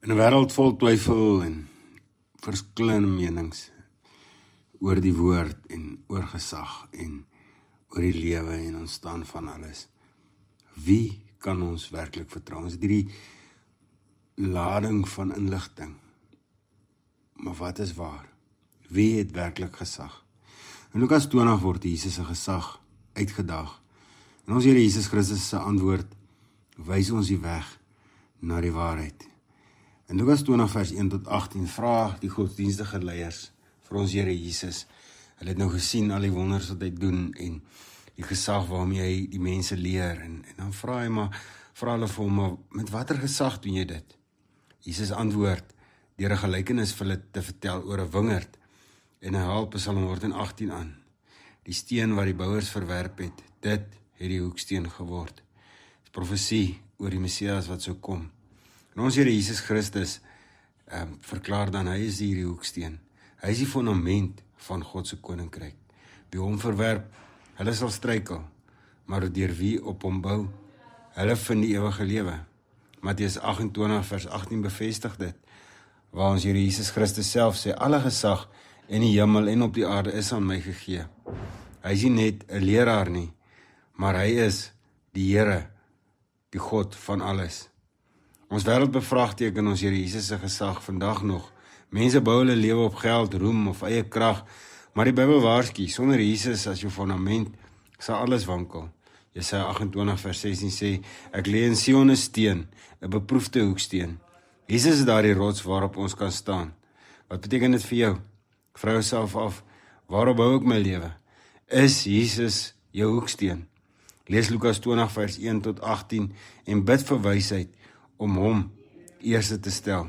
In 'n wêreld vol twyfel en verskillende menings oor die woord en oor gesag en oor die lewe en ontstaan van alles. Wie kan ons werklik vertrou? Ons het hierdie lading van inligting. Maar wat is waar? Wie het werklik gesag? In Lukas 20 word Jesus se gesag uitgedaag. En ons Here Jesus Christus se antwoord wys ons die weg na die waarheid. In Lukas 20 vers 1 tot 18 vra die godsdienstige leiers vir ons Here Jesus. Hulle het nou gesien al die wonders wat hy doen en die gesag waarmee hy die mense leer. En dan vra hulle vir hom, maar met watter gesag doen jy dit? Jesus antwoord deur 'n gelykenis vir hulle te vertel oor 'n wingerd. En hy haal Psalm 118 aan. Die steen wat die bouers verwerp het, dit het die hoeksteen geword. Dit is profesie oor die Messias wat sou kom. En ons Here Jesus Christus verklaar dan, hy is hierdie hoeksteen. Hy is die fundament van God se koninkryk. Wie hom verwerp, hulle sal struikel, maar deur wie op hom bou, hulle vind die ewige lewe. Matteus 28 vers 18 bevestig dit, waar ons Here Jesus Christus self sê, alle gesag in die hemel en op die aarde is aan my gegee. Hy is nie net 'n leraar nie, maar hy is die Here, die God van alles. Ons wêreld bevraagteken ons Here Jesus se gesag vandag nog. Mense bou hulle lewe op geld, roem of eie krag, maar die Bybel waarsku, sonder Jesus as jou fundament sal alles wankel. Jesaja 28 vers 16 sê, ek lê in Sion 'n steen, 'n beproefde hoeksteen. Jesus is daardie rots waarop ons kan staan. Wat beteken dit vir jou? Vra jouself af, waarop bou ek my lewe? Is Jesus jou hoeksteen? Lees Lukas 20 vers 1 tot 18 en bid vir wysheid om hom eerste te stel.